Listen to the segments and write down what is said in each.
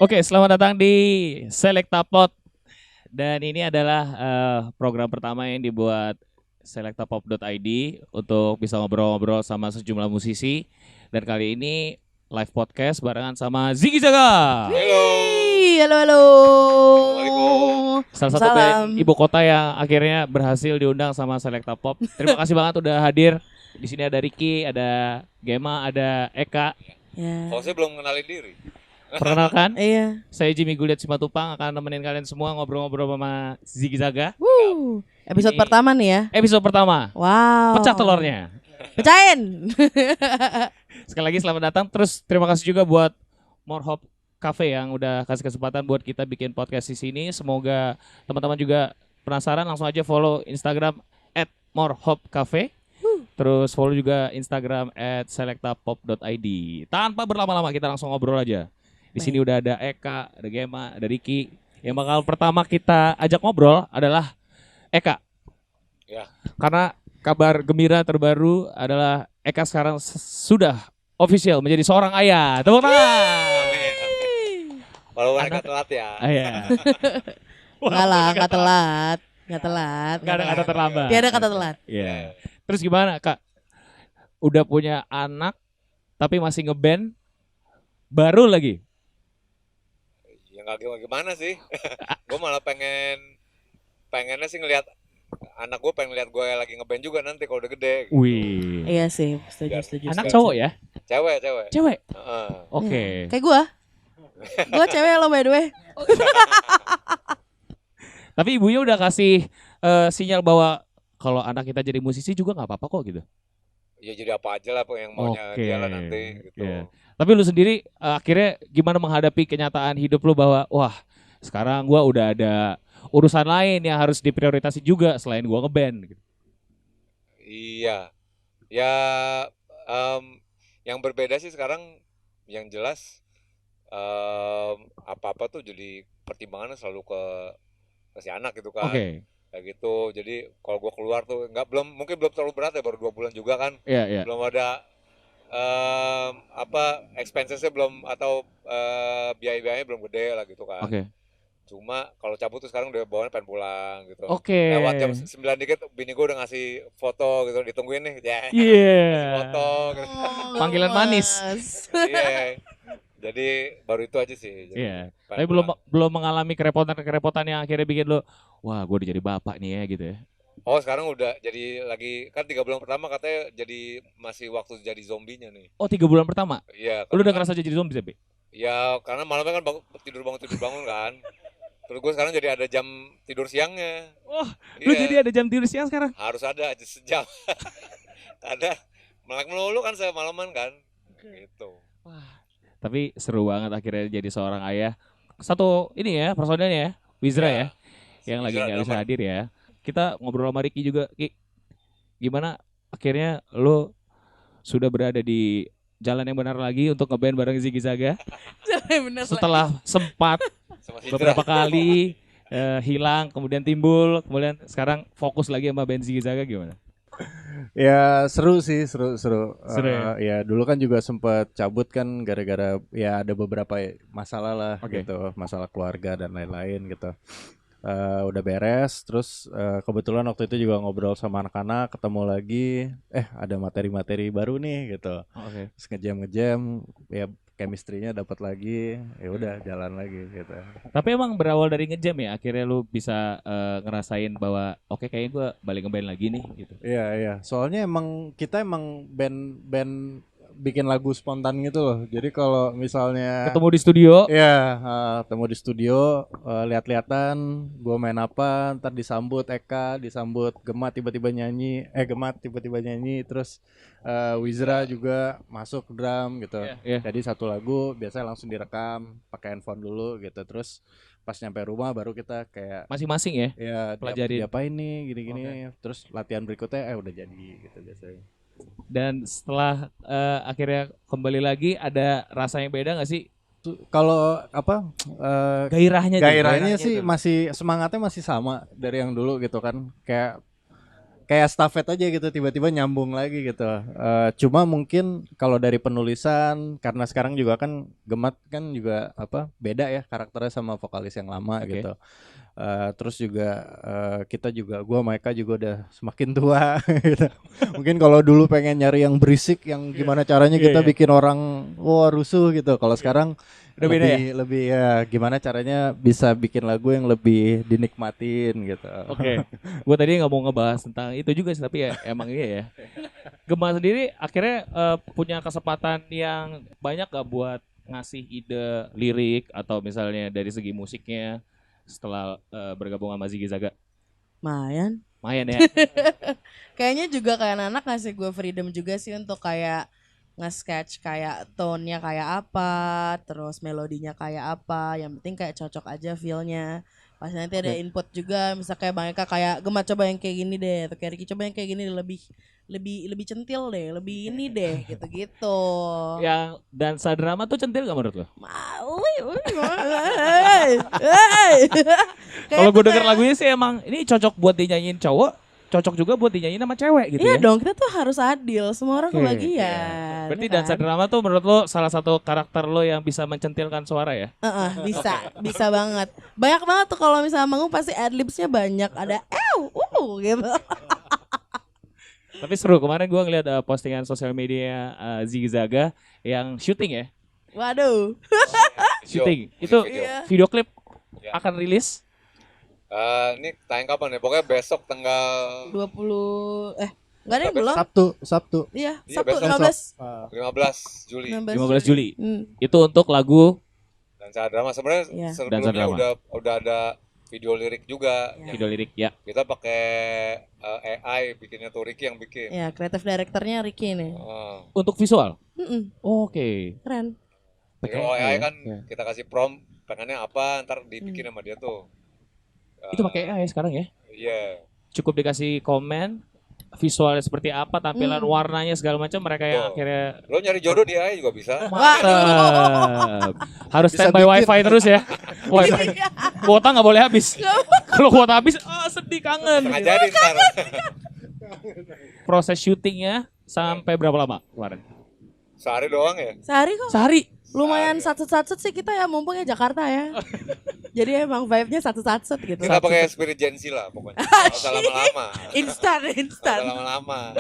Oke, selamat datang di Selectapod. Dan ini adalah program pertama yang dibuat selectapop.id untuk bisa ngobrol-ngobrol sama sejumlah musisi. Dan kali ini live podcast barengan sama Ziggy Zaga. Halo, halo. Salah satu band ibu kota yang akhirnya berhasil diundang sama Selectapop. Terima kasih banget udah hadir. Di sini ada Ricky, ada Gema, ada Eka. Ya. Kalau saya belum kenalin diri. Perkenalkan, Iya. saya Jimmy Guliat Simatupang akan nemenin kalian semua ngobrol-ngobrol sama Ziggy Zaga. Episode Ini pertama nih ya. Episode pertama. Wow. Pecah telurnya. Pecahin. Sekali lagi selamat datang. Terus terima kasih juga buat More Hope Cafe yang udah kasih kesempatan buat kita bikin podcast di sini. Semoga teman-teman juga penasaran, langsung aja follow Instagram @morehopcafe. Terus follow juga Instagram @selectapop.id. Tanpa berlama-lama kita langsung ngobrol aja. Di sini udah ada Eka, ada Gema, ada Ricky. Yang bakal pertama kita ajak ngobrol adalah Eka. Ya. Karena kabar gembira terbaru adalah Eka sekarang sudah official menjadi seorang ayah. Tepuk tangan. Kalau mereka telat ya. Ayah. Enggak lah, enggak telat. Enggak telat. Gak ada kata terlambat. Tiada kata telat. Iya. Terus gimana Kak? Udah punya anak tapi masih ngeband baru lagi. Ya nggak gimana sih. Gue malah pengennya sih ngelihat anak gue, pengen lihat gue lagi ngeband juga nanti kalau udah gede. Gitu. Wih. Iya sih, setuju. Anak cowok ya? Cewek. Cewek. Heeh. Oke. Kayak gua. Gua cewek lo by the way. Tapi ibunya udah kasih sinyal bahwa kalau anak kita jadi musisi juga nggak apa-apa kok gitu. Ya jadi apa aja lah yang maunya Oke. dia lah nanti gitu. Iya. Tapi lu sendiri akhirnya gimana menghadapi kenyataan hidup lu bahwa wah sekarang gua udah ada urusan lain yang harus diprioritasi juga selain gua ngeband gitu. Iya. Ya yang berbeda sih sekarang yang jelas apa-apa tuh jadi pertimbangannya selalu ke si anak gitu kan. Oke. Kayak gitu. Jadi kalau gua keluar tuh mungkin belum terlalu berat ya, baru 2 bulan juga kan. Iya. Belum ada expenses-nya belum, atau biaya-biayanya belum gede lah gitu kan. Oke. Cuma kalau cabut tuh sekarang udah bawaannya pengen pulang gitu. Oke. Lewat jam 9 dikit bini gue udah ngasih foto gitu, ditungguin nih. Ya. Iya. Foto gitu. Panggilan manis. Iya. Jadi baru itu aja sih. Jadi Iya. pengen Tapi pulang. belum mengalami kerepotan yang akhirnya bikin lo wah gue udah jadi bapak nih ya gitu ya. Oh sekarang udah jadi lagi, kan 3 bulan pertama katanya jadi masih waktu jadi zombinya nih. Oh 3 bulan pertama? Iya. Lu udah karena- ngerasa jadi zombie tapi? Ya karena malamnya kan tidur bangun kan. Terus gue sekarang jadi ada jam tidur siangnya. Wah, lu Iya. jadi ada jam tidur siang sekarang? Harus ada aja sejam. Ada melek melulu kan saya malaman kan. Gitu. Wah, tapi seru banget akhirnya jadi seorang ayah. Satu ini ya personelnya ya, Wizra ya, yang lagi nggak bisa hadir ya. Kita ngobrol sama Ricky juga, Ki. Gimana akhirnya lo sudah berada di jalan yang benar lagi untuk ngeband bareng Ziggy Zaga Bener. setelah sempat Sama si beberapa kali hilang, kemudian timbul, kemudian sekarang fokus lagi sama band Ziggy Zaga gimana? Ya seru sih, seru. Seru ya? Ya dulu kan juga sempat cabut kan gara-gara ya ada beberapa masalah lah Oke. gitu, masalah keluarga dan lain-lain gitu. Udah beres, terus kebetulan waktu itu juga ngobrol sama anak-anak, ketemu lagi, ada materi-materi baru nih gitu. Oke. Terus ngejam, ya chemistry-nya dapat lagi, ya udah jalan lagi gitu. Tapi emang berawal dari ngejam ya, akhirnya lu bisa ngerasain bahwa oke kayaknya gue balik ngeband lagi nih gitu. Iya. Soalnya kita emang band bikin lagu spontan gitu loh. Jadi kalau misalnya Ketemu di studio, ya ketemu di studio, lihat-lihatan, gue main apa, ntar disambut Eka, disambut Gema tiba-tiba nyanyi, terus Wizra juga masuk drum gitu. Iya. Jadi satu lagu biasanya langsung direkam pakai handphone dulu gitu. Terus pas nyampe rumah baru kita kayak masing-masing ya. ya Pelajarin. diapain nih gini-gini. Terus latihan berikutnya udah jadi gitu biasanya. Dan setelah akhirnya kembali lagi ada rasa yang beda nggak sih? Kalau Gairahnya gairahnya tuh. sih masih semangatnya masih sama dari yang dulu gitu kan. Kayak kayak stafet aja gitu, tiba-tiba nyambung lagi gitu. Cuma mungkin kalau dari penulisan, karena sekarang juga kan Gemat kan juga beda ya karakternya sama vokalis yang lama gitu. Terus juga kita juga, gua sama Eka juga udah semakin tua gitu. Mungkin kalau dulu pengen nyari yang berisik, yang gimana caranya kita bikin orang rusuh gitu. Kalau sekarang Udah beda lebih ya gimana caranya bisa bikin lagu yang lebih dinikmatin gitu. Oke. Gue tadi nggak mau ngebahas tentang itu juga sih, tapi ya emang iya ya. Gema sendiri akhirnya punya kesempatan yang banyak gak buat ngasih ide lirik atau misalnya dari segi musiknya setelah bergabung sama Ziggy Zaga? Lumayan. Lumayan ya. Kayaknya juga kayak anak ngasih gue freedom juga sih untuk kayak nge-sketch kayak tone-nya kayak apa, terus melodinya kayak apa, yang penting kayak cocok aja feel-nya. Pas nanti ada input juga, misal kayak Bang Eka kayak Gemat coba yang kayak gini deh, atau kayak Ricky coba yang kayak gini deh, lebih centil deh, lebih ini deh, gitu-gitu. Yang dansa drama tuh centil gak menurut lo? Kalau gue denger lagunya sih emang ini cocok buat dinyanyiin cowok, cocok juga buat dinyanyiin sama cewek gitu iya ya. dong, kita tuh harus adil, semua orang Oke. kebagian. Berarti ya kan? dansa drama tuh menurut lo salah satu karakter lo yang bisa mencentilkan suara ya? Bisa banget. Banyak banget tuh kalau misalnya manggung pasti adlibsnya banyak, ada gitu. Tapi seru, kemarin gue ngeliat postingan sosial media Ziggy Zaga yang syuting ya. Waduh. Syuting. Itu Iya. video klip Ya. akan rilis. Ini tayang kapan ya? Pokoknya besok tanggal 20 enggak ada yang belum. Sabtu. Iya, Iya, Sabtu besok. 15 15 Juli. 15 Juli. Hmm. Itu untuk lagu Dansa drama sebenarnya Iya. Dansa sebelumnya drama. udah ada video lirik juga. Iya. video lirik ya. Kita pakai AI bikinnya tuh Ricky yang bikin. Ya, kreatif directornya Ricky nih. Untuk visual. Oke. Keren. Jadi Pakai AI AI, kan ya. kita kasih prompt pengennya apa, ntar dibikin sama dia tuh. Itu pakai AI sekarang ya. Iya. Cukup dikasih komen visualnya seperti apa, tampilan warnanya segala macam, mereka yang Betul. akhirnya Lo nyari jodoh di AI juga bisa. mantap. Harus Bisa standby bikin. wifi terus ya. Wifi. Kuota nggak boleh habis. Kalau kuota habis, sedih kangen. Tengah jadi ntar. Proses syutingnya sampai berapa lama kemarin? Sehari doang ya. Sehari kok. Sehari. Lumayan satset sih kita ya, mumpung ya Jakarta ya. Jadi emang vibe-nya satset gitu. Kita pakai spirit Gen Z lah pokoknya. Nggak usah lama-lama. Instan. Nggak usah lama-lama.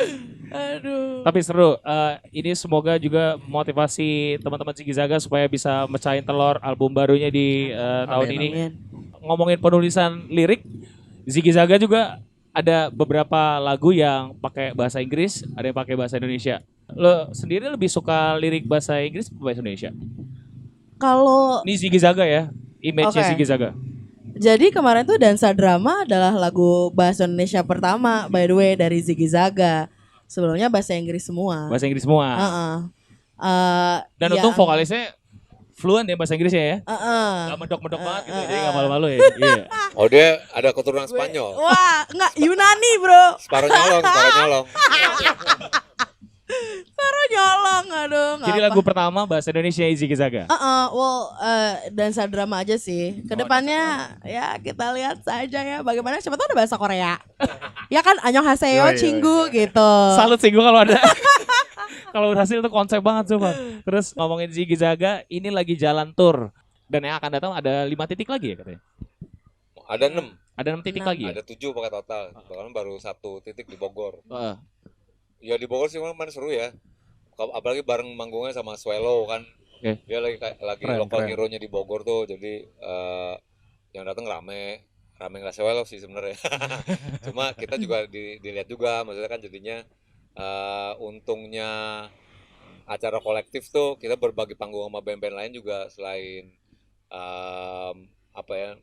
Aduh. Tapi seru. Ini semoga juga motivasi teman-teman Ziggy Zaga supaya bisa mecahin telur album barunya di tahun ini. Amin. Ngomongin penulisan lirik, Ziggy Zaga juga ada beberapa lagu yang pakai bahasa Inggris, ada yang pakai bahasa Indonesia. Lo sendiri lebih suka lirik bahasa Inggris atau bahasa Indonesia? Kalau Ini Ziggy Zaga ya, image-nya Oke. Ziggy Zaga. jadi kemarin tuh Dansa Drama adalah lagu bahasa Indonesia pertama by the way dari Ziggy Zaga. Sebelumnya bahasa Inggris semua. Bahasa Inggris semua. Dan ya, untung vokalisnya fluent ya bahasa Inggrisnya ya. Gak medok-medok banget gitu, jadi gak malu-malu ya. Iya. Oh dia ada keturunan Spanyol. Wah, enggak Yunani, Bro. Separuh nyolong, separuh nyolong. Baru nyolong, aduh. Jadi ngapa. lagu pertama bahasa Indonesia Ziggy Zaga. Dansa drama aja sih. Kedepannya ya kita lihat saja ya bagaimana. Siapa tahu ada bahasa Korea. Ya kan, annyeonghaseyo, cinggu gitu. Salut sih gue kalau ada. Kalau berhasil tuh konsep banget coba. Terus ngomongin Ziggy Zaga, ini lagi jalan tour. Dan yang akan datang ada 5 titik lagi ya katanya. Ada 6, Ada 6 titik lagi ya? ada 7 pakai total. Bahkan baru 1 titik di Bogor. Heeh. Ya di Bogor sih memang seru ya. Apalagi bareng manggungnya sama Swallow kan. Oke. Dia lagi Keren, lokal keren. hero-nya di Bogor tuh. Jadi yang datang rame nggak Swallow sih sebenarnya. Cuma kita juga dilihat juga, maksudnya kan jadinya untungnya acara kolektif tuh kita berbagi panggung sama band-band lain juga selain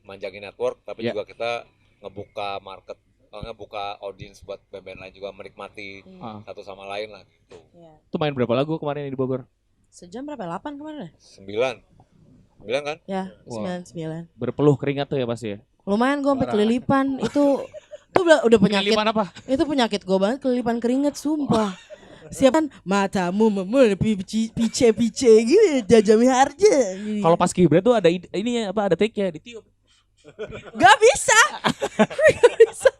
manjangin network, tapi Ya. juga kita ngebuka market, ngebuka audiens buat band-band lain juga menikmati satu sama lain lah gitu. Ya. Itu main berapa lagu kemarin di Bogor? Sejam berapa? 8 kemarin ya? 9 kan? Ya, Wah. 9. Berpeluh keringat tuh ya pasti ya? Lumayan gue sampai kelilipan. Itu udah penyakit. Kelilipan apa? Itu penyakit gue banget, kelilipan keringet sumpah. Siap kan matamu memul pice gitu jajami harja. Kalau pas kibra tuh ada ini ya, ada take-nya, ditiup. Gak bisa.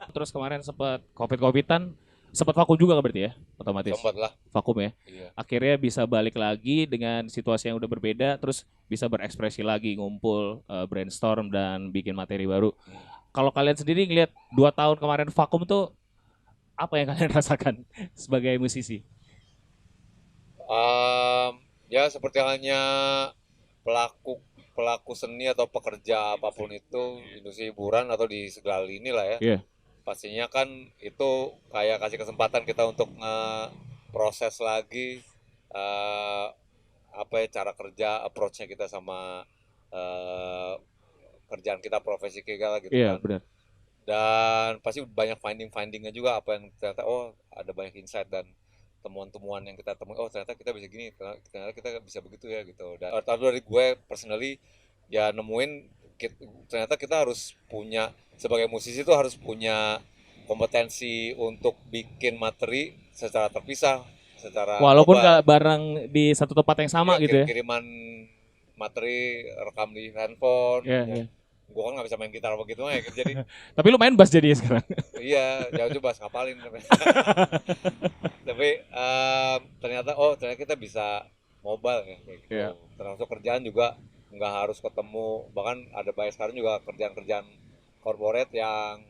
Terus kemarin sempat Covid-Covidan, sempat vakum juga kan berarti ya, otomatis. Sempat lah. Vakum ya. Iya. Akhirnya bisa balik lagi dengan situasi yang udah berbeda, terus bisa berekspresi lagi, ngumpul, brainstorm dan bikin materi baru. Kalau kalian sendiri ngeliat 2 tahun kemarin vakum tuh, apa yang kalian rasakan sebagai musisi? Ya seperti halnya pelaku pelaku seni atau pekerja apapun itu, industri hiburan atau di segala lini lah ya. Iya. Pastinya kan itu kayak kasih kesempatan kita untuk proses lagi eh, apa ya, cara kerja, approach-nya kita sama eh, kerjaan kita, profesi kita lah gitu Iya, kan. benar. Dan pasti banyak finding-findingnya juga, apa yang ternyata ada banyak insight dan temuan-temuan yang kita temui, ternyata kita bisa gini, ternyata kita bisa begitu ya gitu. Dan tapi dari gue personally ya nemuin ternyata kita harus punya, sebagai musisi itu harus punya kompetensi untuk bikin materi secara terpisah, secara Walaupun global. nggak bareng di satu tempat yang sama Iya, gitu ya. kiriman materi rekam di handphone. Iya, Ya. iya. Gue kan nggak bisa main gitar apa gitu ya, jadi Tapi lu main bass jadi sekarang. iya, jauh coba ngapalin. Tapi ternyata kita bisa mobile ya kayak gitu. Iya. Termasuk kerjaan juga nggak harus ketemu, bahkan ada banyak sekarang juga kerjaan-kerjaan corporate yang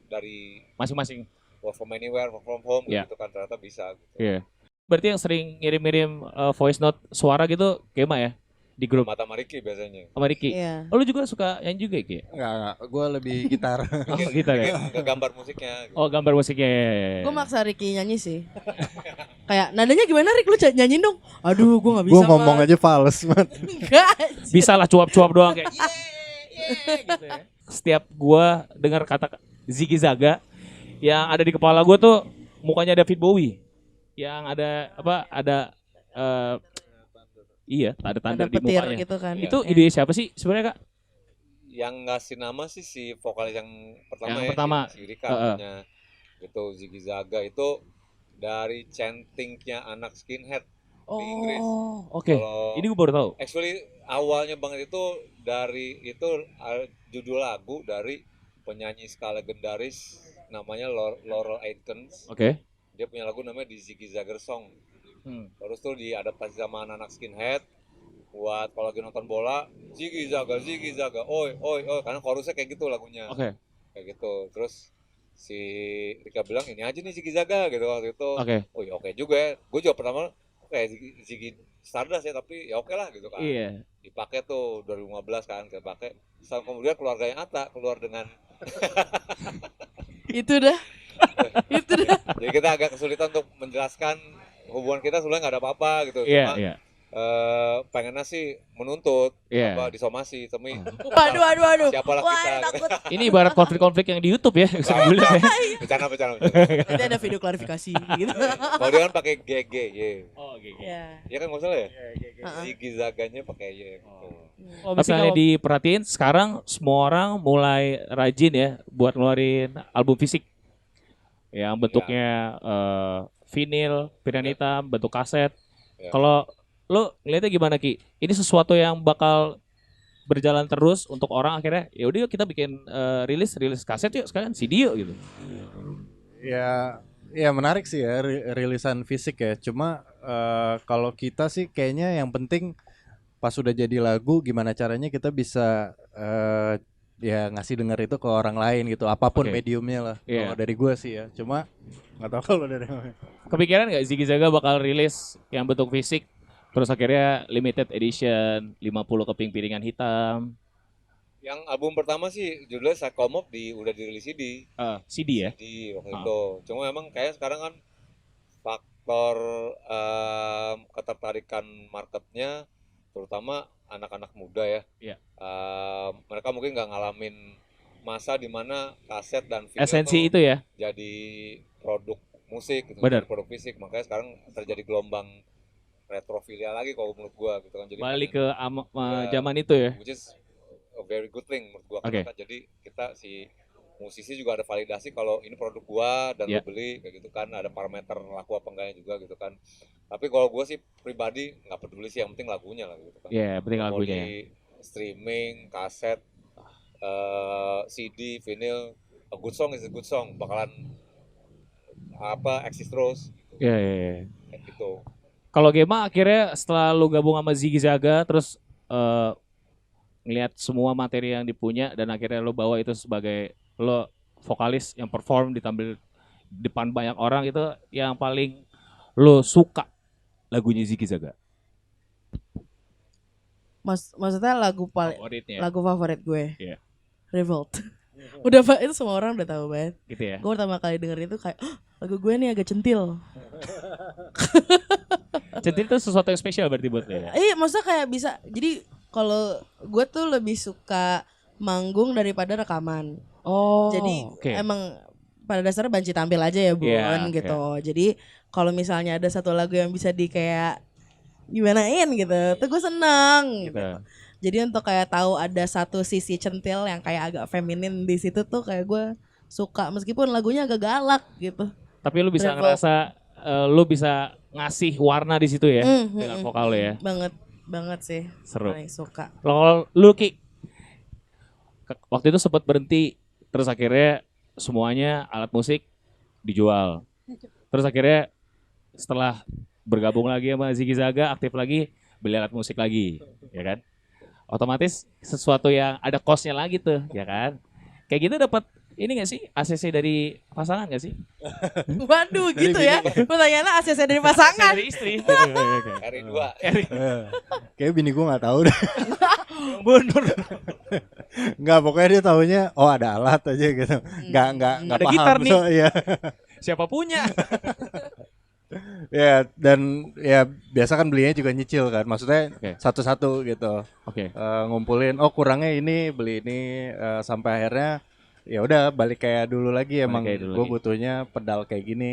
dari Masing-masing. work from anywhere, work from home Iya. gitu kan, ternyata bisa gitu. Iya. Berarti yang sering ngirim-ngirim voice note suara gitu Gema ya? Di grup Mata Mariki biasanya. sama Ricky. Iya. Oh, lu juga suka nyanyi juga Ki? Enggak, gue lebih gitar. Oh, gitu ya. Bikin gambar musiknya gitu. Oh, gambar musiknya. Ya. Gue maksa Ricky nyanyi sih. Kayak nadanya gimana Rick, lu nyanyiin dong. Aduh gue gak bisa. Gue ngomong aja fals, Mat. Enggak. Bisa lah cuap-cuap doang kayak gitu ya. Setiap gua dengar kata Ziggy Zaga, yang ada di kepala gua tuh mukanya David Bowie. Yang ada apa? Ada iya, ada tanda Ada di petir mukanya. gitu kan. Itu Ya. ide siapa sih sebenarnya, Kak? Yang ngasih nama sih si vokalis yang pertama Yang ya, pertama. si Rika Heeh. punya gitu. Ziggy Zaga itu dari chantingnya anak skinhead di Inggris. Oh, oke. Kalau Ini gua baru tahu. actually awalnya banget itu dari itu judul lagu dari penyanyi skala legendaris namanya Laurel Aitken. Oke. Dia punya lagu namanya The Ziggy Zaga Song. Hmm. Terus tuh diadaptasi sama anak skinhead buat kalau lagi nonton bola, Ziggy Zaga, oi, oi, oi, karena chorusnya kayak gitu lagunya, Oke. kayak gitu. Terus si Rika bilang ini aja nih Ziggy Zaga gitu waktu itu. Oke. Oh ya oke juga ya. Gue juga pertama kayak Ziggy Stardust ya, tapi ya oke lah gitu kan. Iya. Dipakai tuh 2015 kan, kita pakai. Setahun kemudian keluarganya Atta keluar dengan Itu dah. Itu dah. jadi kita agak kesulitan untuk menjelaskan hubungan kita sebenarnya nggak ada apa-apa gitu. Iya, Cuma iya. pengennya sih menuntut, Iya. disomasi, tapi Waduh. siapalah Wah, kita. takut. Ini ibarat konflik-konflik yang di YouTube ya, sebulan ya. Bercanda. Nanti ada video klarifikasi gitu. Kalau dia kan pakai GG, ye. Oh, oke. Ya. Ya kan nggak salah ya? Heeh. Ziggy Zaganya pakai ye. Gitu. Kalau misalnya diperhatiin sekarang semua orang mulai rajin ya buat ngeluarin album fisik yang bentuknya vinil, pilihan hitam, bentuk kaset. Ya. Kalau lo ngeliatnya gimana Ki? Ini sesuatu yang bakal berjalan terus untuk orang akhirnya ya udah yuk kita bikin rilis kaset yuk sekarang CD yuk gitu. Ya menarik sih ya rilisan fisik ya. Cuma kalau kita sih kayaknya yang penting pas sudah jadi lagu gimana caranya kita bisa ya ngasih denger itu ke orang lain gitu. Apapun Oke. mediumnya lah. Iya. Kalau dari gue sih ya. Cuma nggak tahu kalau dari Kepikiran nggak Ziggy Zaga bakal rilis yang bentuk fisik terus akhirnya limited edition 50 keping piringan hitam Yang album pertama sih judulnya Psychomop udah dirilis CD. CD ya? CD waktu itu. Cuma memang kayak sekarang kan faktor ketertarikan marketnya terutama anak-anak muda ya. Iya. Mereka mungkin nggak ngalamin masa di mana kaset dan vinyl Esensi tuh itu ya? jadi produk musik gitu, Benar. jadi produk fisik. Makanya sekarang terjadi gelombang retrofilia lagi kalau menurut gua gitu kan. Jadi Balik ke Ya. zaman itu ya? which is a very good thing menurut gua. Oke. Karena jadi kita si musisi juga ada validasi kalau ini produk gua dan Iya. lu beli kayak gitu kan, ada parameter laku apa enggaknya juga gitu kan. Tapi kalau gua sih pribadi nggak peduli sih, yang penting lagunya lah gitu kan. Iya, penting Mau lagunya ya. di streaming, kaset, CD, vinyl, a good song is a good song, bakalan eksis terus Iya, iya, iya. kayak gitu. Kalau Gema akhirnya setelah lu gabung sama Ziggy Zaga terus ngelihat semua materi yang dipunya dan akhirnya lo bawa itu sebagai lo vokalis yang perform ditampil depan banyak orang, itu yang paling lo suka lagunya Ziggy Zaga. Maksudnya Favoritnya. lagu favorit gue. Iya. Revolt. Udah Pak, itu semua orang udah tahu banget. Gitu ya. Gue pertama kali denger itu kayak, "Hah, lagu gue nih agak centil." Centil itu sesuatu yang spesial berarti buat lo ya. Maksudnya kayak bisa. Jadi kalau gue tuh lebih suka manggung daripada rekaman. Oh. Jadi oke. emang pada dasarnya banci tampil aja ya Bun Iya, gitu. Jadi kalau misalnya ada satu lagu yang bisa di kayak gimanain gitu, tuh gue seneng. Gitu. Jadi untuk kayak tahu ada satu sisi centil yang kayak agak feminin di situ tuh kayak gue suka meskipun lagunya agak galak gitu. Tapi lu bisa Revolt. ngerasa lu bisa ngasih warna di situ ya dengan vokal lo ya. Banget sih. Seru. Paling suka. Kalau lu Ki, waktu itu sempat berhenti terus akhirnya semuanya alat musik dijual. Terus akhirnya setelah bergabung lagi sama Ziggy Zaga, aktif lagi, beli alat musik lagi, ya kan? Otomatis sesuatu yang ada cost-nya lagi tuh, ya kan? Kayak gitu dapat ini gak sih ACC dari pasangan gak sih? Waduh gitu ya. Pertanyaannya ACC dari pasangan. Dari istri. RI 2 Kayak bini gue nggak tahu deh. Bener. Nggak, pokoknya dia taunya oh ada alat aja gitu. Nggak Ada paham. gitar nih. Iya. Siapa punya? Ya, dan ya biasa kan belinya juga nyicil kan. Maksudnya Oke. satu-satu gitu. Oke. Ngumpulin kurangnya ini, beli ini, sampai akhirnya ya udah balik kayak dulu lagi. Balik Emang kayak dulu gue lagi. butuhnya pedal kayak gini,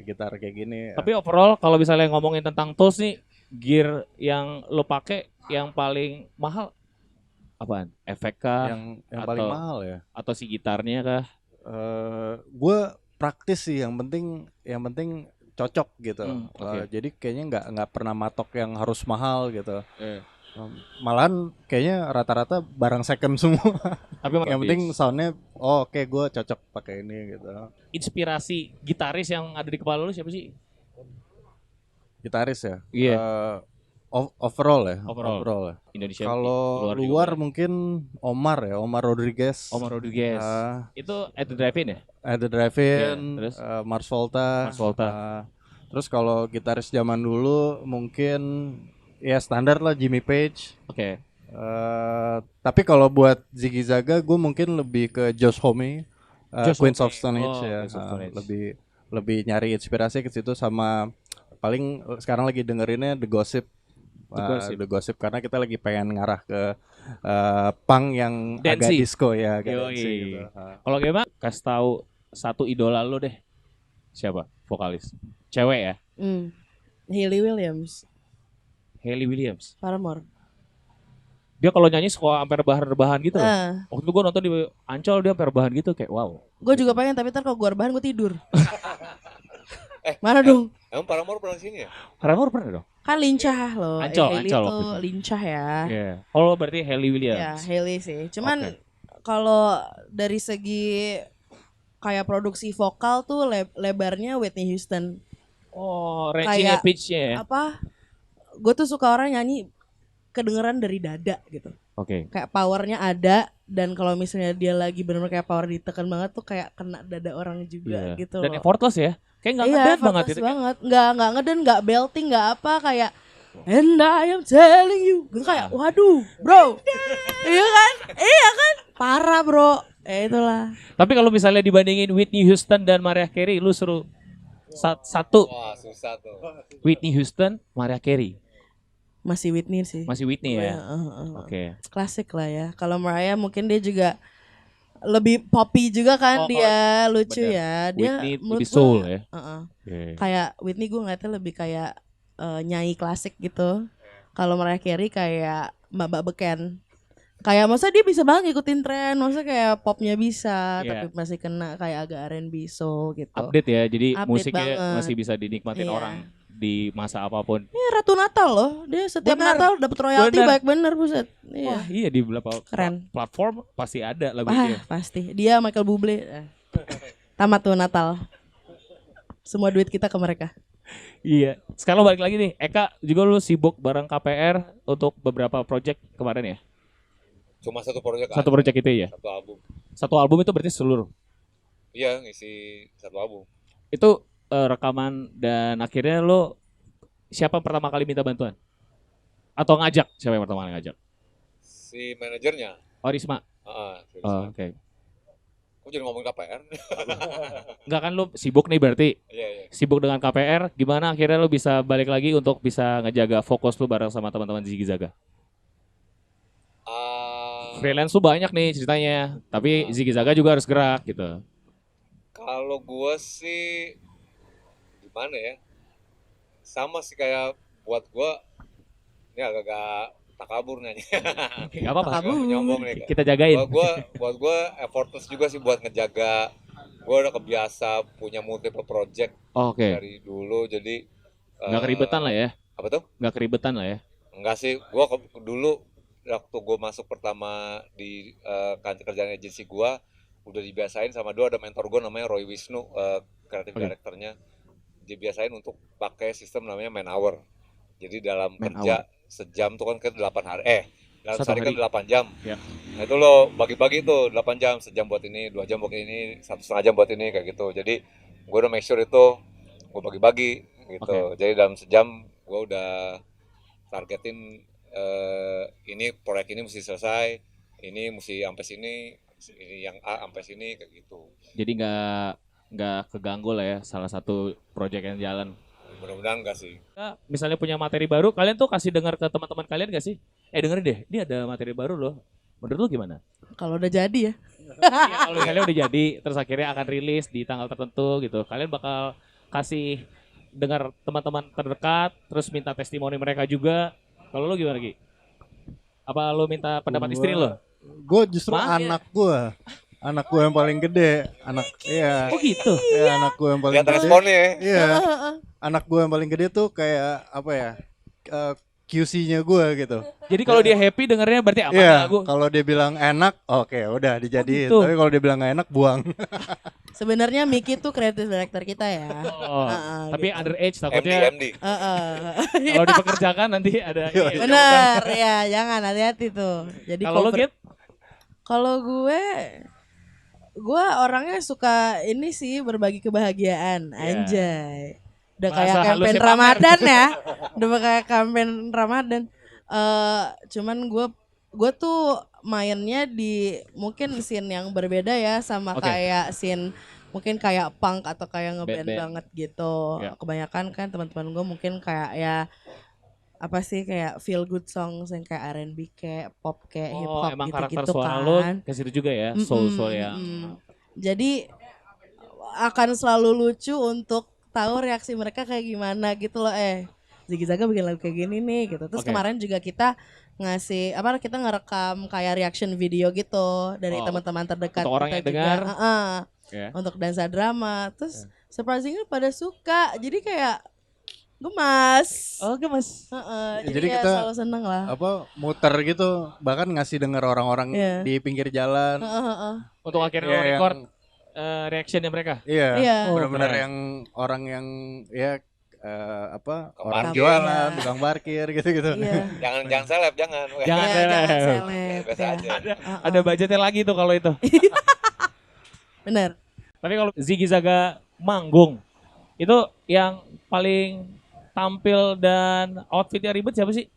gitar kayak gini. Tapi overall kalau misalnya ngomongin tentang tools nih, gear yang lo pakai yang paling mahal apaan? Efek kah? yang paling atau- mahal ya. Atau si gitarnya kah? Gue praktis sih, yang penting cocok gitu. Oke. Jadi kayaknya nggak pernah matok yang harus mahal gitu. Eh. Malahan kayaknya rata-rata barang second semua. Tapi Yang penting soundnya oke, gue cocok pakai ini gitu. inspirasi gitaris yang ada di kepala lu siapa sih? Gitaris ya. Iya. Overall ya. Overall. ya. Indonesia. Kalau juga luar boleh. mungkin Omar ya, Omar Rodriguez. Omar Rodriguez. Itu at the drive-in ya? Ada Drive-In, Iya, terus? Mars Volta. Mars Volta. Terus kalau gitaris zaman dulu mungkin ya standar lah Jimmy Page. Oke. Tapi kalau buat Ziggy Zaga gue mungkin lebih ke Josh Homme, Josh Queens Homme. of Stone Age Oh, ya. Queens of Stone Age. Lebih nyari inspirasi ke situ, sama paling sekarang lagi dengerinnya The Gossip. The Gossip karena kita lagi pengen ngarah ke punk yang agak Dancey. disco ya, agak Yoi. dancey gitu. Kalau gimana? Kasih tahu satu idola lu deh. Siapa? Vokalis. Cewek ya? Hayley Williams, Hayley Williams. Paramore. Dia kalau nyanyi suka sampai rebahan-rebahan gitu loh. Ah, Waktu itu gue nonton di Ancol dia sampai rebahan gitu kayak wow. gue juga pengen tapi ntar kalau gue rebahan gue tidur. Mana dong? emang Paramore pernah sini ya? Paramore pernah dong? Kan lincah loh. Ancol Hayley waktu tuh itu. lincah ya. Iya. Oh berarti Hayley Ya, Williams. Hayley sih. Cuman Oke. kalau dari segi kayak produksi vokal tuh lebarnya Whitney Houston. Oh, range-nya Kayak- pitch-nya ya. Apa? Gue tuh suka orang nyanyi kedengeran dari dada gitu. Oke. Kayak powernya ada, dan kalau misalnya dia lagi bener-bener kayak power ditekan banget tuh kayak kena dada orang juga Iya. gitu Dan loh. effortless ya. Kayak nggak Iya, ngedan banget effortless itu. banget. Nggak ngeden, nggak belting, nggak apa, kayak and I am telling you. Gitu kayak waduh, bro. Iya kan? Iya kan? Parah, bro. Itulah. Tapi kalau misalnya dibandingin Whitney Houston dan Mariah Carey, lu suruh satu Wah susah tuh. Whitney Houston, Mariah Carey. Masih Whitney sih. Masih Whitney ya. Oke. Klasik lah ya. Kalau Mariah mungkin dia juga lebih poppy juga kan, Oh, dia lucu bener. ya. Dia Whitney menurut lebih soul gua, ya. Oke. kayak Whitney gue ngeliatnya lebih kayak nyanyi klasik gitu. Kalau Mariah Carey kayak mbak-mbak beken. Kayak maksudnya dia bisa banget ngikutin tren, maksudnya kayak popnya bisa, Iya. tapi masih kena kayak agak R&B soul gitu. Update ya. Jadi Update musiknya banget. masih bisa dinikmatin Iya. orang di masa apapun. Ratu Natal loh. Dia setiap Benar. Natal dapat royalti Benar. baik bener buset. Iya. Wah iya di beberapa Keren. platform pasti ada lagu Wah, dia. pasti. Dia Michael Bublé. Tamat tuh Natal. Semua duit kita ke mereka. Iya. Sekarang balik lagi nih, Eka juga lu sibuk bareng KPR untuk beberapa project kemarin ya? Cuma satu proyek Satu project itu ya? satu album. Satu album itu berarti seluruh. Iya, ngisi satu album. Itu rekaman dan akhirnya lu siapa pertama kali minta bantuan? Atau ngajak? Siapa yang pertama kali ngajak? Si manajernya, Oh Risma. si Oh, Risma. oke. Kok jadi ngomongin KPR? Enggak kan lu sibuk nih berarti? Iya, iya. Sibuk dengan KPR, gimana akhirnya lu bisa balik lagi untuk bisa ngejaga fokus lu bareng sama teman-teman Ziggy Zaga? Freelance lu banyak nih ceritanya, tapi Ziggy Zaga juga harus gerak gitu. Kalau gua sih gimana ya? Sama sih kayak buat gua ini agak-agak takabur nanya. Gak apa-apa, Takabur. Nyombong nih. kita jagain. Buat gua effortless juga sih buat ngejaga. Gua udah kebiasa punya multiple project Oh, oke, dari dulu, jadi nggak keribetan lah ya, Apa tuh? nggak keribetan lah ya. Enggak sih, gua dulu waktu gua masuk pertama di kantor kerjaan agensi gua udah dibiasain sama ada mentor gua namanya Roy Wisnu, kreatif Oke. directornya. Dibiasain untuk pakai sistem namanya man hour. Jadi dalam Man kerja sejam tuh kan ke 8 hari. Dalam Satu sehari kan hari. 8 jam. Ya. Nah itu lo bagi-bagi tuh 8 jam, sejam buat ini, 2 jam buat ini, 1,5 jam buat ini kayak gitu. Jadi gua udah make sure itu gua bagi-bagi gitu. Jadi dalam sejam gua udah targetin ini proyek ini mesti selesai, ini mesti sampai sini, ini yang A sampai sini kayak gitu. Jadi nggak keganggu lah ya salah satu project yang jalan. Mudah-mudahan enggak sih. Nah, misalnya punya materi baru, kalian tuh kasih dengar ke teman-teman kalian gak sih? Dengerin deh, ini ada materi baru loh. Menurut lu gimana? Kalau udah jadi ya. Ya, kalau misalnya udah jadi, terus akhirnya akan rilis di tanggal tertentu gitu. Kalian bakal kasih dengar teman-teman terdekat, terus minta testimoni mereka juga. Kalau lu gimana Ki? Apa lu minta pendapat istri lo? Gue justru Maaf ya. anak gue yang paling gede, iya, Oh gitu. ya anak gue yang paling Lihat gede, responnya ya. iya, anak gue yang paling gede tuh kayak apa ya, QC-nya gue gitu. Jadi kalau dia happy dengernya berarti aman Iya, lagu. kalau dia bilang enak, oke udah dijadiin. gitu. Tapi kalau dia bilang gak enak, buang. Sebenarnya Miki tuh kreatif director kita ya. Oh, tapi gitu. underage MD takutnya MD. kalau dipekerjakan nanti ada ini ya. Bener ya, jangan hati-hati tuh. Jadi Kalau lo cover- Git? Kalau gue orangnya suka ini sih berbagi kebahagiaan, anjay. Udah Bahasa kayak campaign halusnya pamer. Ramadan ya, udah kayak campaign Ramadan. Cuman gue tuh mainnya di mungkin scene yang berbeda ya sama Oke. kayak scene mungkin kayak punk atau kayak ngeband Band-band. banget gitu. Ya. Kebanyakan kan teman-teman gue mungkin kayak ya apa sih kayak feel good songs yang kayak R&B kayak pop kayak hip Oh, hop emang karakter gitu-gitu suara kan. lo ke situ juga ya, soul yang. Jadi akan selalu lucu untuk tahu reaksi mereka kayak gimana gitu loh. Ziggy Zaga bikin lagu kayak gini nih gitu. Terus Oke. kemarin juga kita kita ngerekam kayak reaction video gitu dari Oh, teman-teman terdekat untuk orang kita yang dengar. Ya. untuk dansa drama. Terus surprisingly pada suka. Jadi kayak gemas. Oke Mas. Jadi Jadi ya kita selalu seneng lah. Apa muter gitu, bahkan ngasih denger orang-orang Iya. di pinggir jalan. Untuk akhirnya Iya, lo yang- record reactionnya mereka. Iya, Iya. benar-benar keren. yang orang yang ya orang parkir. jualan, tukang parkir gitu-gitu. Iya. Jangan seleb, jangan. Jangan Iya, seleb. jangan seleb. Biasa ya. aja. Ada budgetnya lagi tuh kalau itu. Bener. Tapi kalau Ziggy Zaga manggung, itu yang paling tampil dan outfitnya ribet siapa sih?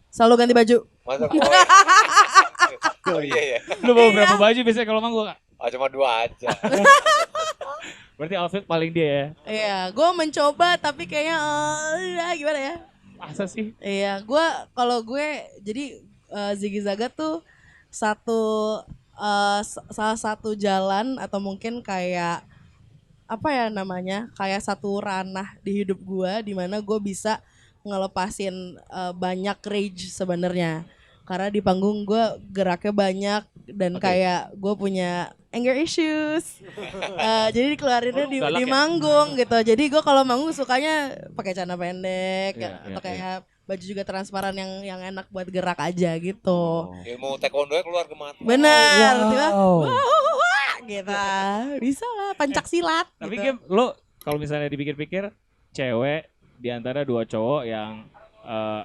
Selalu ganti baju. Masa oh iya ya. Lu bawa berapa baju biasanya kalau manggung? Kak? Cuma 2 aja. Berarti outfit paling dia ya. Iya, gue mencoba tapi kayaknya gimana ya? Masa sih? Iya, kalau gue jadi Ziggy Zaga tuh salah satu jalan atau mungkin kayak apa ya namanya? Kayak satu ranah di hidup gue di mana gue bisa ngelepasin banyak rage sebenarnya. Karena di panggung gue geraknya banyak dan Oke. kayak gue punya anger issues. Jadi dikeluarinnya Oh, lu galak di ya? manggung gitu. Jadi gue kalau manggung sukanya pakai celana pendek Iya, atau iya, kayak baju juga transparan yang enak buat gerak aja gitu. Ilmu taekwondo keluar ke mata. Benar, tiba Wow. gitu. Bisa lah pencak silat Tapi gitu. Gem, lo kalau misalnya dipikir-pikir cewek di antara dua cowok yang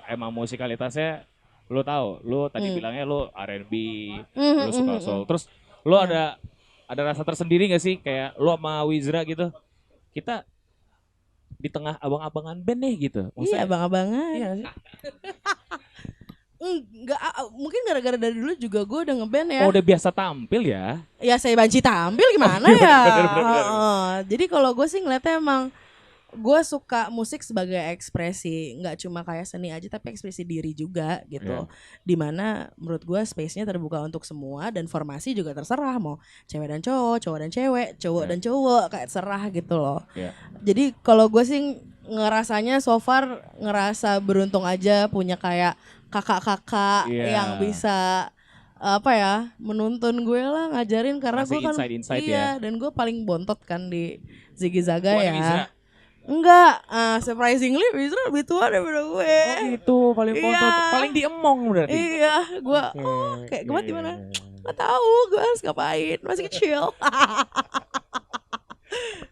emang musikalitasnya lo tahu, lo tadi bilangnya lo R&B, lo suka soul. Terus lo Iya. ada rasa tersendiri gak sih kayak lo sama Wizra gitu? Kita di tengah abang-abangan band nih gitu. Iya, Maksudnya, abang-abangan. iya sih. Enggak, mungkin gara-gara dari dulu juga gue udah ngeband ya. Oh, udah biasa tampil ya. Ya saya banci tampil gimana ya. Bener. Heeh. Jadi kalau gue sih ngeliatnya emang gue suka musik sebagai ekspresi, nggak cuma kayak seni aja tapi ekspresi diri juga gitu. Dimana menurut gue space-nya terbuka untuk semua dan formasi juga terserah mau cewek dan cowok dan cewek, cowok dan cowok kayak terserah gitu loh. Iya. Jadi kalau gue sih ngerasanya so far ngerasa beruntung aja punya kayak kakak-kakak Iya. yang bisa apa ya menuntun gue lah ngajarin karena Ngasih gue kan insight-insight iya ya. dan gue paling bontot kan di Ziggy Zaga Bukan ya. Wizra. Enggak, surprisingly Wizra lebih tua daripada gue. Oh gitu, paling Iya. bontot, paling diemong berarti. Iya, gue kayak gemat di mana? Nggak tahu, gue harus ngapain, masih kecil.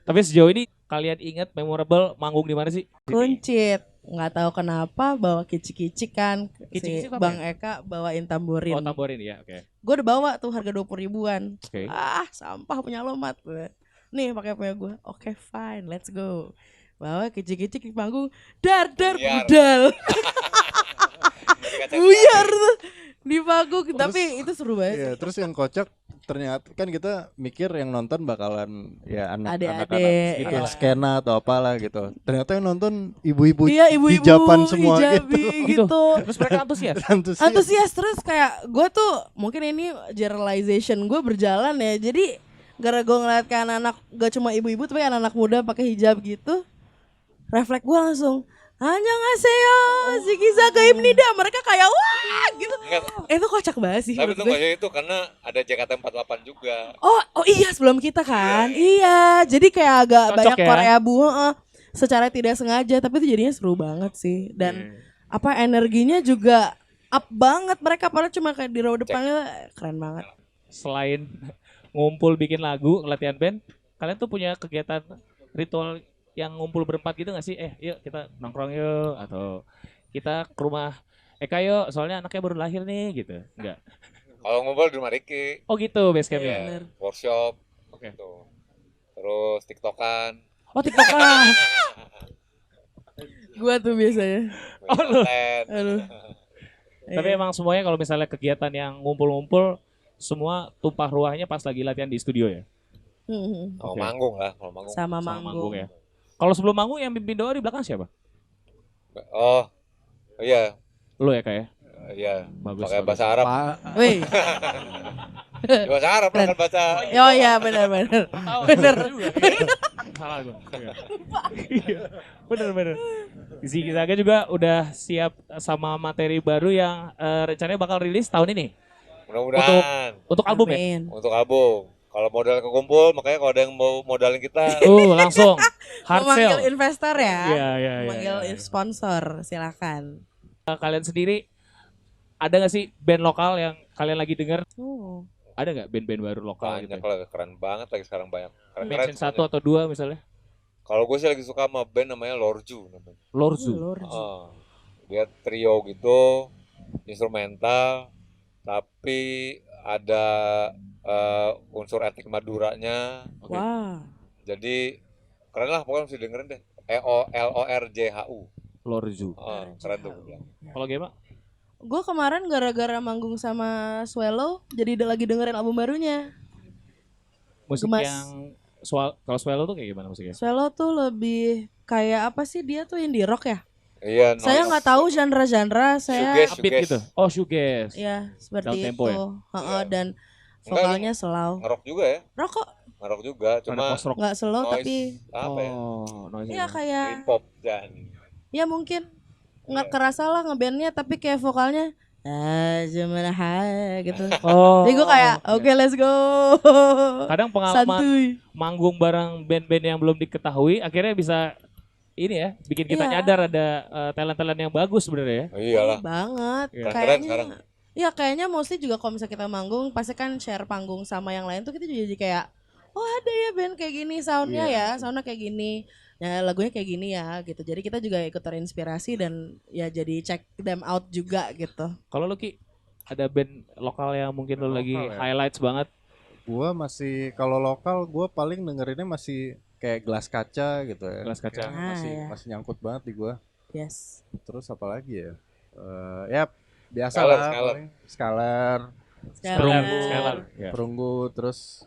Tapi sejauh ini kalian ingat memorable manggung di mana sih? Kuncit, nggak tahu kenapa bawa kicik-kicik kan, Kicik-kicik si apa Bang ya? Eka bawain tamborin. Oh, tamborin ya, oke. Gue udah bawa tuh harga 20 ribuan. Oke. Sampah punya lo mat. Nih pakai punya gue. Oke, fine, let's go. Bawa kicik-kicik di panggung, dar Buyar. budal. Kaca Buyar tuh di panggung, tapi itu seru banget. Iya, terus yang kocak ternyata kan kita mikir yang nonton bakalan ya anak-anak Adik-adik, gitu iya. skena atau apalah gitu. Ternyata yang nonton ibu-ibu Iya, ibu-ibu hijaban semua hijabi gitu. gitu. Terus mereka antusias. Antusias terus kayak gue tuh mungkin ini generalization gue berjalan ya. Jadi gara gue ngeliat ke anak-anak gak cuma ibu-ibu tapi anak-anak muda pakai hijab gitu, refleks gue langsung annyeonghaseyo, Ziggy Zaga Imnida. Mereka kayak wah gitu. Enggak, Itu kocak banget sih tapi menurut itu gue. nggak jadi itu karena ada JKT48 juga. Oh iya sebelum kita kan. Iya, jadi kayak agak Cocok banyak ya? Korea bu, secara tidak sengaja tapi itu jadinya seru banget sih. Dan apa energinya juga up banget mereka padahal cuma kayak di row depannya keren banget. Selain ngumpul bikin lagu, latihan band, kalian tuh punya kegiatan ritual yang ngumpul berempat gitu gak sih? Yuk kita nongkrong yuk, atau kita ke rumah Eka yuk, soalnya anaknya baru lahir nih gitu. Enggak. Kalau ngumpul di rumah Riki, Oh gitu base campnya. ya, workshop, Oke. gitu. Terus tiktokan, Oh TikTokan. Gua tuh biasanya. Oh, lu. konten. Aduh. Tapi emang semuanya kalau misalnya kegiatan yang ngumpul-ngumpul, semua tumpah ruahnya pas lagi latihan di studio ya? Mhm. Kalau Oke. manggung lah, kalau manggung. Sama Sama manggung. ya. Kalau sebelum manggung yang pimpin doa di belakang siapa? Oh, iya, Lu ya kayak? iya. Bagus. Pakai bagus. bahasa Arab. Wih. Ya, bahasa Arab lah kan baca. Oh iya benar-benar. Bener. Salah gue. Iya. Bener. Ziggy Zaga juga udah siap sama materi baru yang rencananya bakal rilis tahun ini. Mudah-mudahan Untuk album ya? Amin. untuk album. Kalau modal kekumpul, makanya kalau ada yang mau modalin kita, Langsung hard Memanggil sell. investor ya. Iya. Memanggil sponsor, silakan. Kalian sendiri ada gak sih band lokal yang kalian lagi denger? Oh. Ada nggak band-band baru lokal banyak gitu? lah, keren banget lagi sekarang banyak. Keren-keren Mention satu semuanya. atau dua misalnya? Kalau gue sih lagi suka sama band namanya Lorju namanya. Lorzu. Ah, dia trio gitu, instrumental, tapi ada unsur etnik Maduranya. Oke. Wah. Jadi keren lah, pokoknya mesti dengerin deh. Lorjhu. Lorzu. Keren tuh gue bilang. Kalau Gema? Gue kemarin gara-gara manggung sama Swallow jadi lagi dengerin album barunya. Musik Gemas. yang kalau Swallow tuh kayak gimana musiknya? Swallow tuh lebih kayak apa sih dia tuh indie rock ya? Iya, Saya nggak tahu genre-genre, saya Shoegaze. Upbeat gitu. Oh, shoegaze. ya seperti Down tempo itu. ya? Heeh, Iya. dan Enggak, vokalnya slow. ngerok juga ya, Rock kok ngerok juga, Ada cuma post rock. nggak slow noise tapi apa ya, noise ya kayak hip hop dan ya mungkin nggak Iya. kerasa lah ngebandnya tapi kayak vokalnya gitu. Oh. Jadi gue kayak oke let's go. Kadang pengalaman Santuy. manggung bareng band-band yang belum diketahui akhirnya bisa ini ya bikin kita Iya. nyadar ada talent-talent yang bagus sebenarnya ya. Oh, iyalah. Banget. Iya. Keren sekarang. Iya kayaknya mostly juga kalau misalnya kita manggung pasti kan share panggung sama yang lain tuh kita juga jadi kayak oh ada ya band kayak gini soundnya ya, soundnya kayak gini. Ya lagunya kayak gini ya gitu. Jadi kita juga ikut terinspirasi dan ya jadi check them out juga gitu. Kalau lu Ki ada band lokal yang mungkin lu lagi Lokal ya? highlights banget. Gua masih kalau lokal gua paling dengerinnya masih kayak Gelas Kaca gitu ya. Gelas Kaca. Kayak masih ya. masih nyangkut banget di gua. Yes. Terus apa lagi ya? Ya biasa Scalar, lah Scalar. paling. Scalar, Scalar. Ya. Perunggu, terus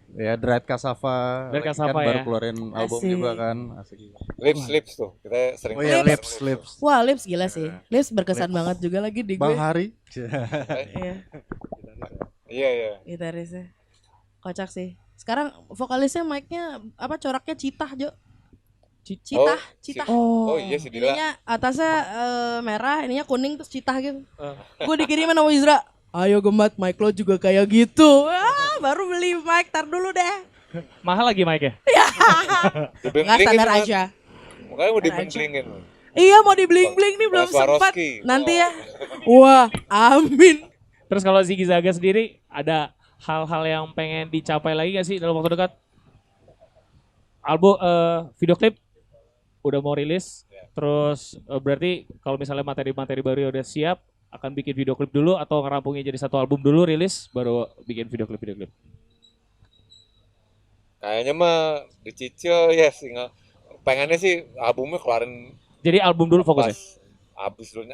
ya Dread Cassava. Dread lagi Cassava kan baru ya. keluarin album Asik. juga kan. Asik. Lips tuh. Kita sering Oh iya, bareng Lips. Wah Lips gila sih. Lips berkesan banget juga lagi di gue. Bang Hari. Iya Iya. gitarisnya. Kocak sih. Sekarang vokalisnya mic-nya apa coraknya Citah Jo. Citah, Citah. Oh. Oh iya sih Dila. Ininya atasnya merah, ininya kuning terus Citah gitu. Eh. Gue dikirimin sama Wizra. Ayo Gemat, mic lo juga kayak gitu. Baru beli mic, tar dulu deh. Mahal lagi mic-nya? Nggak standar aja. Makanya mau Standar aja. dibling-blingin. Iya mau di bling-bling nih belum Bang sempat. Swarovski. Nanti ya. Wah, amin. Terus kalau Ziggy Zaga sendiri ada hal-hal yang pengen dicapai lagi gak sih dalam waktu dekat? Album video klip udah mau rilis. Terus berarti kalau misalnya materi-materi baru udah siap akan bikin video klip dulu atau ngerampungnya jadi satu album dulu rilis baru bikin video klip. Kayaknya mah dicicil ya sih. Pengennya sih albumnya keluarin Jadi album dulu fokusnya.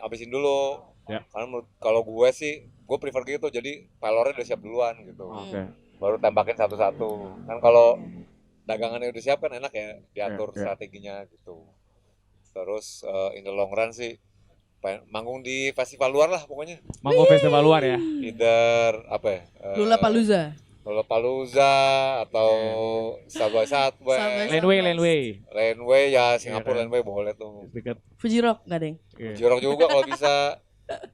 abisin dulu. Ya. Karena kalau gue sih, gue prefer gitu. Jadi pelornya udah siap duluan gitu. Oke. Baru tembakin satu-satu. Kan kalau dagangannya udah siap kan enak ya diatur Ya. strateginya gitu. Terus in the long run sih manggung di festival luar lah pokoknya. Manggung festival luar ya. Either apa ya? Lollapalooza. Lollapalooza atau Subway Subway. Laneway ya Singapura Iya, Laneway boleh tuh. Dekat. Fuji Rock enggak, Deng? Iya. Jorok juga kalau bisa.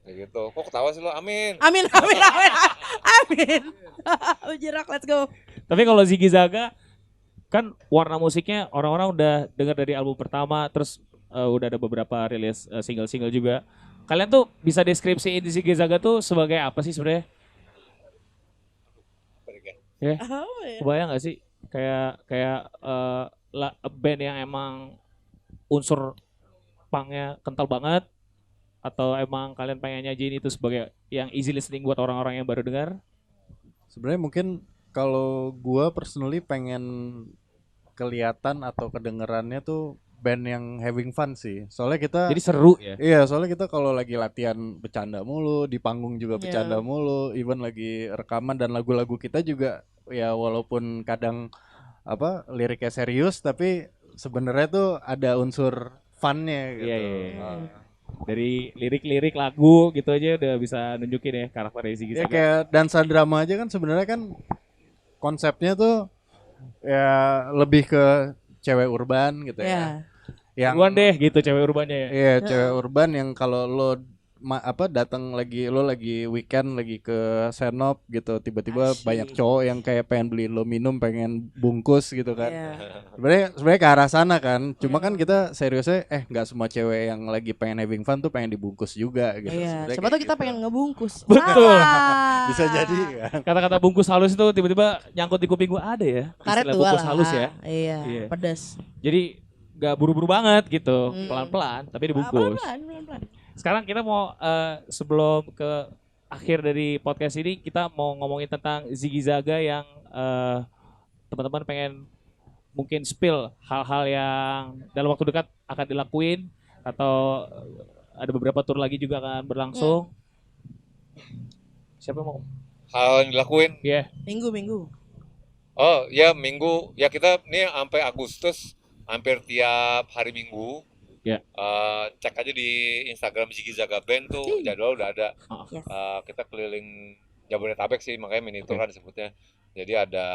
Kayak gitu. Kok ketawa sih lo? Amin. Amin. Fuji Rock, let's go. Tapi kalau Ziggy Zaga kan warna musiknya orang-orang udah dengar dari album pertama terus udah ada beberapa rilis single-single juga. Kalian tuh bisa deskripsiin Ziggy Zaga tuh sebagai apa sih sebenarnya? Ya, Apa ya? kebayang gak sih kayak band yang emang unsur punknya kental banget atau emang kalian pengen nyajiin itu sebagai yang easy listening buat orang-orang yang baru dengar? Sebenarnya mungkin kalau gua personally pengen kelihatan atau kedengerannya tuh band yang having fun sih. Soalnya kita Jadi seru ya. iya, soalnya kita kalau lagi latihan bercanda mulu, di panggung juga Iya. bercanda mulu, even lagi rekaman dan lagu-lagu kita juga ya walaupun kadang apa liriknya serius tapi sebenarnya tuh ada unsur funnya gitu. Iya. Dari lirik-lirik lagu gitu aja udah bisa nunjukin ya karakter Ziggy Ya Zaga. kayak dansa drama aja kan sebenarnya kan konsepnya tuh ya lebih ke cewek urban gitu Ya. ya. Yang Duluan deh gitu cewek urbannya ya. iya, cewek urban yang kalau lo datang lo lagi weekend lagi ke Senop gitu tiba-tiba Asyik. banyak cowok yang kayak pengen beli lo minum pengen bungkus gitu kan. Iya. Sebenarnya ke arah sana kan. Cuma kan kita seriusnya nggak semua cewek yang lagi pengen having fun tuh pengen dibungkus juga gitu. Iya, Sebenarnya siapa kayak tahu kita gitu. pengen ngebungkus. Betul. Salah. Bisa jadi kan. Kata-kata bungkus halus itu tiba-tiba nyangkut di kuping gua ada ya. Karet Istilah tua bungkus lah. halus ya. Iya, Iya. pedas. Jadi gak buru-buru banget gitu, Hmm. pelan-pelan tapi dibungkus. Pelan-pelan. Sekarang kita mau sebelum ke akhir dari podcast ini kita mau ngomongin tentang Ziggy Zaga yang teman-teman pengen mungkin spill hal-hal yang dalam waktu dekat akan dilakuin atau ada beberapa tour lagi juga akan berlangsung. Siapa yang mau? Hal yang dilakuin. Ya, Minggu. Oh ya minggu ya kita nih sampai Agustus hampir tiap hari Minggu. Ya. Cek aja di Instagram Ziggy Zaga Band tuh jadwal udah ada. Yes. Kita keliling Jabodetabek sih makanya mini tour kan disebutnya. Jadi ada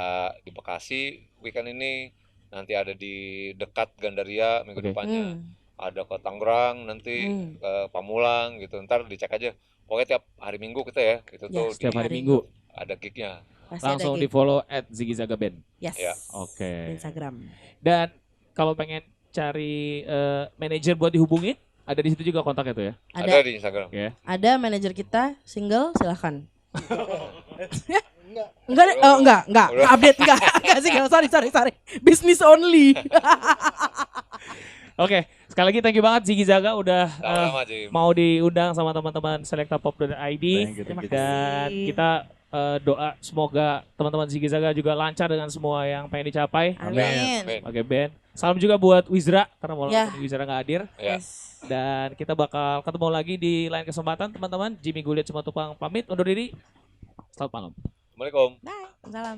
di Bekasi weekend ini, nanti ada di dekat Gandaria minggu Oke. depannya. ada ke Tangerang nanti, ke Pamulang gitu. Ntar dicek aja. Pokoknya tiap hari Minggu kita ya, itu Ya, tuh Setiap hari Hari Minggu. ada gignya. Pasti Langsung ada di gig. follow @ziggyzagaband. Yes. Ya. Oke. Di Instagram. Dan kalau pengen cari manajer buat dihubungin, ada di situ juga kontaknya tuh ya. Ada Ada di Instagram. ada manajer kita single silahkan. Enggak, enggak Udah. update enggak, enggak sih, sorry, business only. Oke, sekali lagi thank you banget Ziggy Zaga udah Sama-sama Jim. mau diundang sama teman-teman Selectapop.id. Thank you, Terima thank you. Dan kasih. kita doa semoga teman-teman Ziggy Zaga juga lancar dengan semua yang pengen dicapai. Amin. Amin. Sebagai band. Salam juga buat Wizra karena walaupun Ya. Wizra nggak hadir. Ya. Yes. Dan kita bakal ketemu lagi di lain kesempatan teman-teman. Jimmy Gulit Simatupang pamit undur diri. Selamat malam. Assalamualaikum. Bye. Salam.